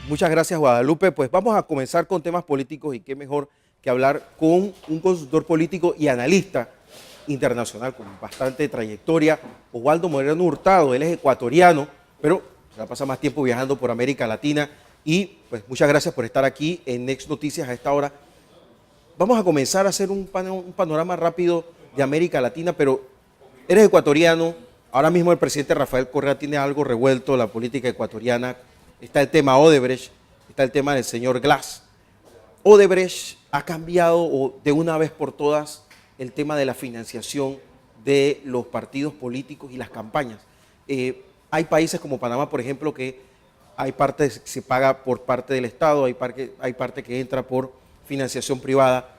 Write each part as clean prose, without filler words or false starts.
Muchas gracias, Guadalupe. Pues vamos a comenzar con temas políticos y qué mejor que hablar con un consultor político y analista internacional con bastante trayectoria, Osvaldo Moreno Hurtado. Él es ecuatoriano, pero se la pasa más tiempo viajando por América Latina y pues muchas gracias por estar aquí en Next Noticias a esta hora. Vamos a comenzar a hacer un panorama rápido de América Latina, pero eres ecuatoriano. Ahora mismo el presidente Rafael Correa tiene algo revuelto la política ecuatoriana. Está el tema Odebrecht, está el tema del señor Glass. Odebrecht ha cambiado de una vez por todas el tema de la financiación de los partidos políticos y las campañas. Hay países como Panamá, por ejemplo, que hay parte que se paga por parte del Estado, hay parte que entra por financiación privada.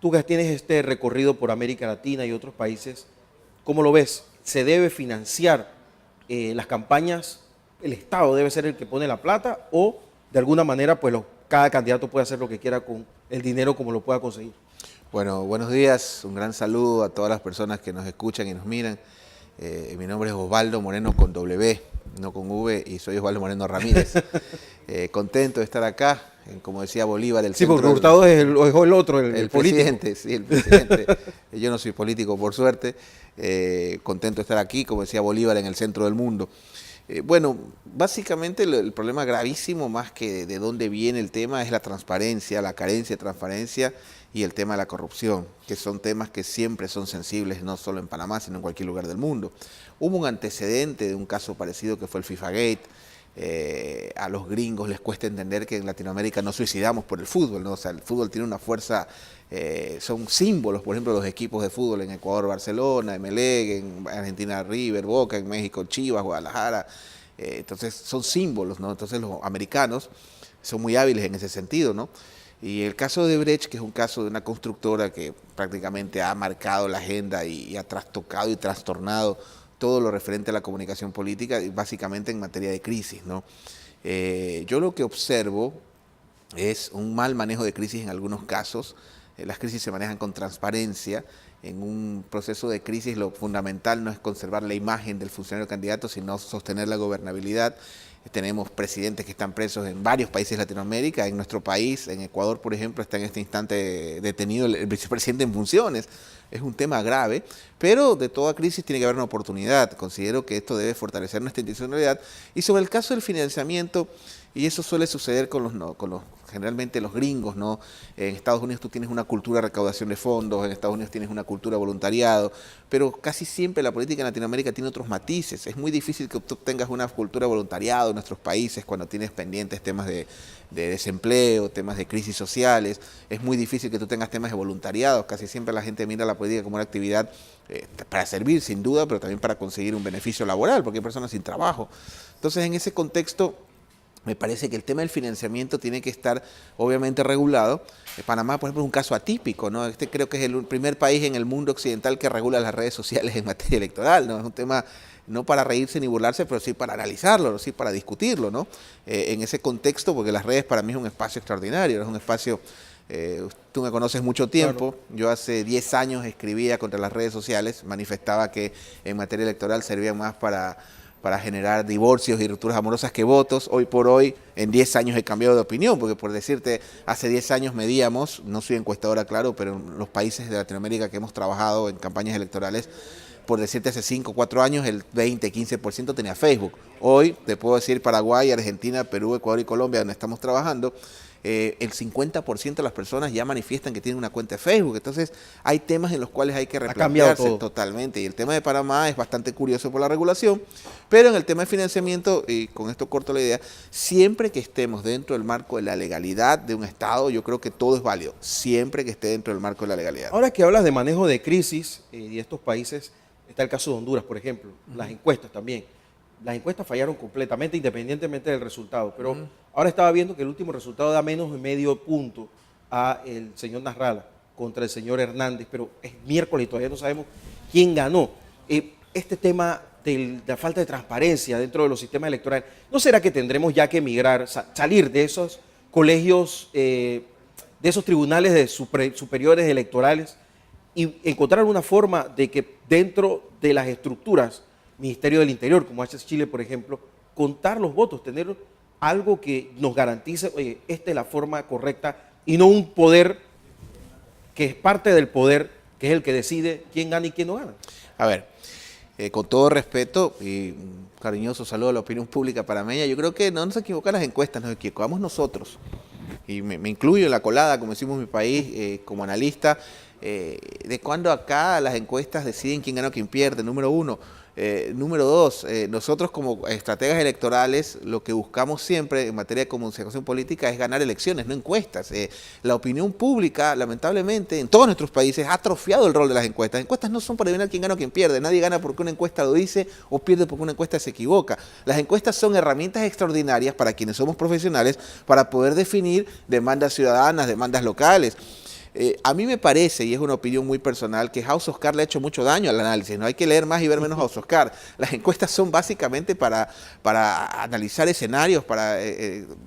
Tú que tienes este recorrido por América Latina y otros países, ¿cómo lo ves? ¿Se debe financiar las campañas? ¿El Estado debe ser el que pone la plata o de alguna manera pues cada candidato puede hacer lo que quiera con el dinero como lo pueda conseguir? Bueno, buenos días, un gran saludo a todas las personas que nos escuchan y nos miran. Mi nombre es Osvaldo Moreno con W, no con V, y soy Osvaldo Moreno Ramírez. Contento de estar acá, como decía Bolívar, el Sí, centro porque Hurtado es el otro, el político. presidente, sí, el presidente. Yo no soy político, por suerte. Contento de estar aquí, como decía Bolívar, en el centro del mundo. Bueno, básicamente el problema gravísimo, más que de dónde viene el tema, es la transparencia, la carencia de transparencia y el tema de la corrupción, que son temas que siempre son sensibles, no solo en Panamá, sino en cualquier lugar del mundo. Hubo un antecedente de un caso parecido que fue el FIFA-Gate. A los gringos les cuesta entender que en Latinoamérica no suicidamos por el fútbol, ¿no? O sea, el fútbol tiene una fuerza, son símbolos, por ejemplo, los equipos de fútbol en Ecuador, Barcelona, Emelec, en Argentina, River, Boca, en México, Chivas, Guadalajara. Entonces son símbolos, ¿no? Entonces los americanos son muy hábiles en ese sentido, ¿no? Y el caso de Brecht, que es un caso de una constructora que prácticamente ha marcado la agenda y ha trastocado y trastornado todo lo referente a la comunicación política, básicamente en materia de crisis, ¿no? Yo lo que observo es un mal manejo de crisis en algunos casos. Las crisis se manejan con transparencia. En un proceso de crisis lo fundamental no es conservar la imagen del funcionario candidato, sino sostener la gobernabilidad. Tenemos presidentes que están presos en varios países de Latinoamérica. En nuestro país, en Ecuador, por ejemplo, está en este instante detenido el vicepresidente en funciones. Es un tema grave, pero de toda crisis tiene que haber una oportunidad. Considero que esto debe fortalecer nuestra institucionalidad. Y sobre el caso del financiamiento, y eso suele suceder generalmente los gringos, ¿no? En Estados Unidos tú tienes una cultura de recaudación de fondos, en Estados Unidos tienes una cultura de voluntariado, pero casi siempre la política en Latinoamérica tiene otros matices. Es muy difícil que tú tengas una cultura de voluntariado en nuestros países cuando tienes pendientes temas de desempleo, temas de crisis sociales. Es muy difícil que tú tengas temas de voluntariado. Casi siempre la gente mira la política como una actividad para servir, sin duda, pero también para conseguir un beneficio laboral, porque hay personas sin trabajo. Entonces, en ese contexto, me parece que el tema del financiamiento tiene que estar obviamente regulado. Panamá, por ejemplo, es un caso atípico, ¿no? Este creo que es el primer país en el mundo occidental que regula las redes sociales en materia electoral, ¿no? Es un tema no para reírse ni burlarse, pero sí para analizarlo, sí para discutirlo, ¿no? En ese contexto, porque las redes para mí es un espacio extraordinario, es un espacio... tú me conoces mucho tiempo, claro. Yo hace 10 años escribía contra las redes sociales, manifestaba que en materia electoral servían más para generar divorcios y rupturas amorosas que votos. Hoy por hoy, en 10 años he cambiado de opinión, porque por decirte, hace 10 años medíamos, no soy encuestadora, claro, pero en los países de Latinoamérica que hemos trabajado en campañas electorales, por decirte, hace 5 o 4 años el 20, 15% tenía Facebook. Hoy, te puedo decir, Paraguay, Argentina, Perú, Ecuador y Colombia, donde estamos trabajando, el 50% de las personas ya manifiestan que tienen una cuenta de Facebook. Entonces hay temas en los cuales hay que replantearse totalmente. Y el tema de Panamá es bastante curioso por la regulación, pero en el tema de financiamiento, y con esto corto la idea, siempre que estemos dentro del marco de la legalidad de un Estado, yo creo que todo es válido, siempre que esté dentro del marco de la legalidad. Ahora que hablas de manejo de crisis y estos países, está el caso de Honduras, por ejemplo, las encuestas también. Las encuestas fallaron completamente, independientemente del resultado, pero ahora estaba viendo que el último resultado da menos de medio punto a el señor Nasralla contra el señor Hernández, pero es miércoles y todavía no sabemos quién ganó. Este tema de la falta de transparencia dentro de los sistemas electorales, ¿no será que tendremos ya que migrar, salir de esos colegios, de esos tribunales superiores electorales y encontrar una forma de que dentro de las estructuras Ministerio del Interior, como hace Chile, por ejemplo, contar los votos, tener algo que nos garantice, oye, esta es la forma correcta y no un poder que es parte del poder, que es el que decide quién gana y quién no gana? A ver, con todo respeto y un cariñoso saludo a la opinión pública panameña, yo creo que no nos equivocan las encuestas, nos equivocamos nosotros. Y me incluyo en la colada, como decimos en mi país, como analista, de cuando acá las encuestas deciden quién gana o quién pierde, número uno. Número dos, nosotros como estrategas electorales lo que buscamos siempre en materia de comunicación política es ganar elecciones, no encuestas. La opinión pública, lamentablemente, en todos nuestros países ha atrofiado el rol de las encuestas. Las encuestas no son para adivinar quién gana o quién pierde. Nadie gana porque una encuesta lo dice o pierde porque una encuesta se equivoca. Las encuestas son herramientas extraordinarias para quienes somos profesionales para poder definir demandas ciudadanas, demandas locales. A mí me parece, y es una opinión muy personal, que House Oscar le ha hecho mucho daño al análisis. No hay que leer más y ver menos House Oscar. Las encuestas son básicamente para analizar escenarios, para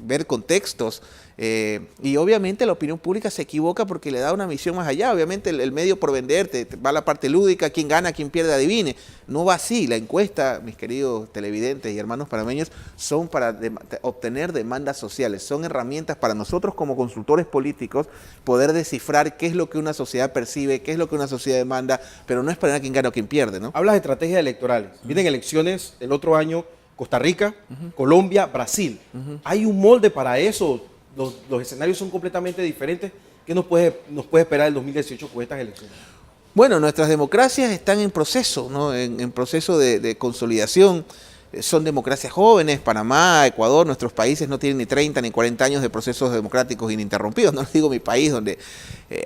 ver contextos. Y obviamente la opinión pública se equivoca porque le da una misión más allá. Obviamente el medio por venderte, va la parte lúdica, quién gana, quién pierde, adivine. No va así. La encuesta, mis queridos televidentes y hermanos panameños, son para obtener demandas sociales. Son herramientas para nosotros como consultores políticos poder descifrar qué es lo que una sociedad percibe, qué es lo que una sociedad demanda, pero no es para ver quién gana o quién pierde, ¿no? Hablas de estrategias electorales. Vienen elecciones el otro año, Costa Rica, Colombia, Brasil. ¿Hay un molde para eso? Los escenarios son completamente diferentes. ¿Qué nos puede esperar el 2018 con estas elecciones? Bueno, nuestras democracias están en proceso, ¿no? En proceso de consolidación. Son democracias jóvenes, Panamá, Ecuador, nuestros países no tienen ni 30 ni 40 años de procesos democráticos ininterrumpidos. No les digo mi país, donde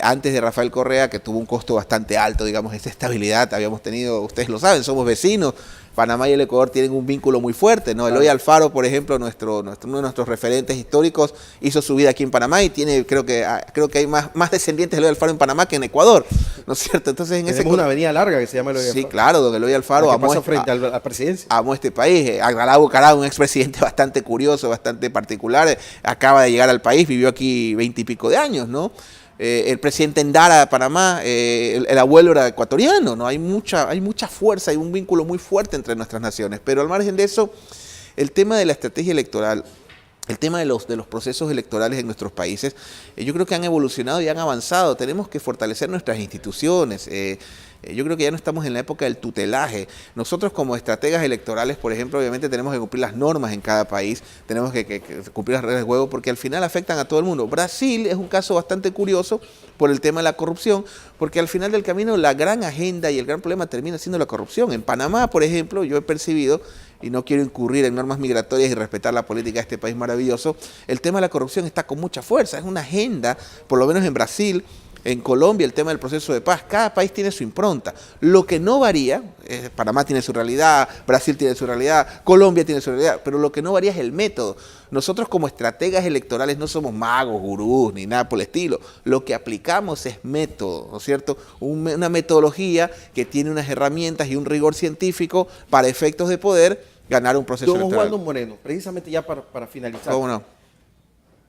antes de Rafael Correa, que tuvo un costo bastante alto, digamos, esta estabilidad, habíamos tenido, ustedes lo saben, somos vecinos, Panamá y el Ecuador tienen un vínculo muy fuerte, ¿no? Eloy Alfaro, por ejemplo, uno de nuestros referentes históricos, hizo su vida aquí en Panamá y tiene, creo que hay más descendientes de Eloy Alfaro en Panamá que en Ecuador, ¿no es cierto? Entonces, Tenemos una avenida larga que se llama Eloy Alfaro. Sí, claro, don Eloy Alfaro pasa frente a la presidencia. Amó este país. Agdalá Bucaram, un expresidente bastante curioso, bastante particular, acaba de llegar al país, vivió aquí 20 y pico de años, ¿no? El presidente Endara de Panamá, el abuelo era ecuatoriano, ¿no? Hay mucha fuerza, hay un vínculo muy fuerte entre nuestras naciones, pero al margen de eso, el tema de la estrategia electoral, el tema de los procesos electorales en nuestros países, yo creo que han evolucionado y han avanzado. Tenemos que fortalecer nuestras instituciones. Yo creo que ya no estamos en la época del tutelaje. Nosotros como estrategas electorales, por ejemplo, obviamente tenemos que cumplir las normas en cada país, tenemos que cumplir las reglas de juego porque al final afectan a todo el mundo. Brasil es un caso bastante curioso por el tema de la corrupción, porque al final del camino la gran agenda y el gran problema termina siendo la corrupción. En Panamá, por ejemplo, yo he percibido, y no quiero incurrir en normas migratorias y respetar la política de este país maravilloso, el tema de la corrupción está con mucha fuerza, es una agenda, por lo menos en Brasil, en Colombia el tema del proceso de paz, cada país tiene su impronta. Lo que no varía, Panamá tiene su realidad, Brasil tiene su realidad, Colombia tiene su realidad, pero lo que no varía es el método. Nosotros como estrategas electorales no somos magos, gurús, ni nada por el estilo. Lo que aplicamos es método, ¿no es cierto? Una metodología que tiene unas herramientas y un rigor científico para efectos de poder ganar un proceso electoral. Don Oswaldo Moreno, precisamente ya para finalizar. ¿Cómo no?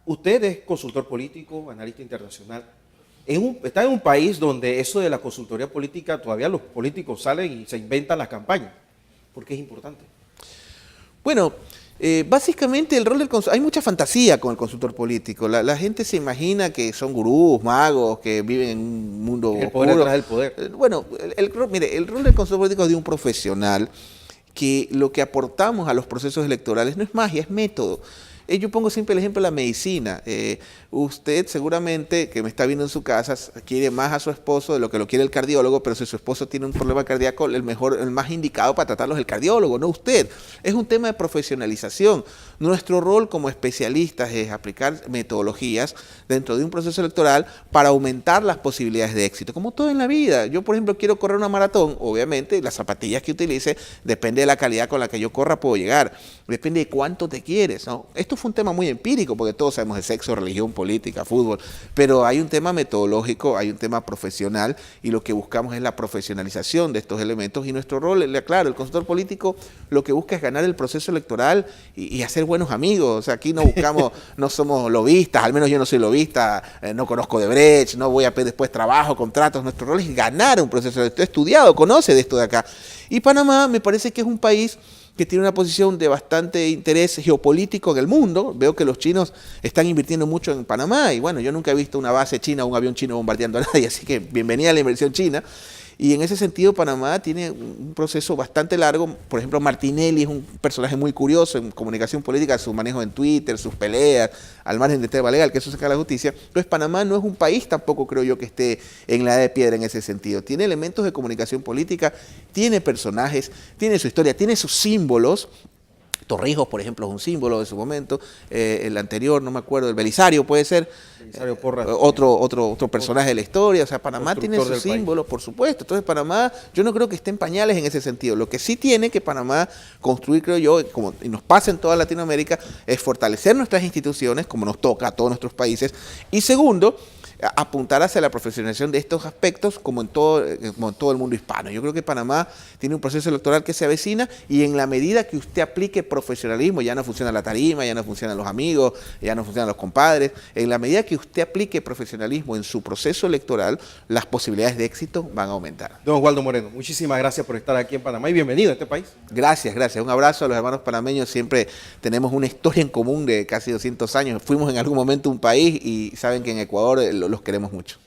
Usted es consultor político, analista internacional. Está en un país donde eso de la consultoría política, todavía los políticos salen y se inventan las campañas. ¿Por qué es importante? Bueno, básicamente el rol del consultor, hay mucha fantasía con el consultor político. La gente se imagina que son gurús, magos, que viven en un mundo el poder oscuro. Detrás del poder. Bueno, mire, el rol del consultor político es de un profesional que lo que aportamos a los procesos electorales no es magia, es método. Yo pongo siempre el ejemplo de la medicina. Usted seguramente, que me está viendo en su casa, quiere más a su esposo de lo que lo quiere el cardiólogo, pero si su esposo tiene un problema cardíaco, el más indicado para tratarlo es el cardiólogo, no usted. Es un tema de profesionalización. Nuestro rol como especialistas es aplicar metodologías dentro de un proceso electoral para aumentar las posibilidades de éxito, como todo en la vida. Yo, por ejemplo, quiero correr una maratón, obviamente las zapatillas que utilice, depende de la calidad con la que yo corra, puedo llegar. Depende de cuánto te quieres, ¿no? Esto fue un tema muy empírico, porque todos sabemos de sexo, religión, política, fútbol, pero hay un tema metodológico, hay un tema profesional, y lo que buscamos es la profesionalización de estos elementos, y nuestro rol, claro, el consultor político lo que busca es ganar el proceso electoral y hacer buenos amigos. O sea, aquí no buscamos, no somos lobistas, al menos yo no soy lobista, no conozco de Brecht, no voy a pedir después trabajo, contratos. Nuestro rol es ganar un proceso electoral. He estudiado, conoce de esto de acá. Y Panamá me parece que es un país que tiene una posición de bastante interés geopolítico en el mundo. Veo que los chinos están invirtiendo mucho en Panamá y bueno, yo nunca he visto una base china o un avión chino bombardeando a nadie, así que bienvenida a la inversión china. Y en ese sentido Panamá tiene un proceso bastante largo. Por ejemplo, Martinelli es un personaje muy curioso en comunicación política, su manejo en Twitter, sus peleas, al margen del tema legal, que eso saca la justicia. Entonces Panamá no es un país tampoco, creo yo, que esté en la edad de piedra en ese sentido. Tiene elementos de comunicación política, tiene personajes, tiene su historia, tiene sus símbolos. Torrijos, por ejemplo, es un símbolo de su momento. El anterior, no me acuerdo, el Belisario puede ser. Belisario Porras. Otro personaje de la historia. O sea, Panamá tiene sus del símbolos, por supuesto. Entonces, Panamá, yo no creo que esté en pañales en ese sentido. Lo que sí tiene que Panamá construir, creo yo, y nos pasa en toda Latinoamérica, es fortalecer nuestras instituciones, como nos toca a todos nuestros países. Y segundo, apuntar hacia la profesionalización de estos aspectos como en todo el mundo hispano. Yo creo que Panamá tiene un proceso electoral que se avecina y en la medida que usted aplique profesionalismo, ya no funciona la tarima, ya no funcionan los amigos, ya no funcionan los compadres, en la medida que usted aplique profesionalismo en su proceso electoral, las posibilidades de éxito van a aumentar. Don Oswaldo Moreno, muchísimas gracias por estar aquí en Panamá y bienvenido a este país. Gracias, gracias. Un abrazo a los hermanos panameños. Siempre tenemos una historia en común de casi 200 años. Fuimos en algún momento un país y saben que en Ecuador los queremos mucho.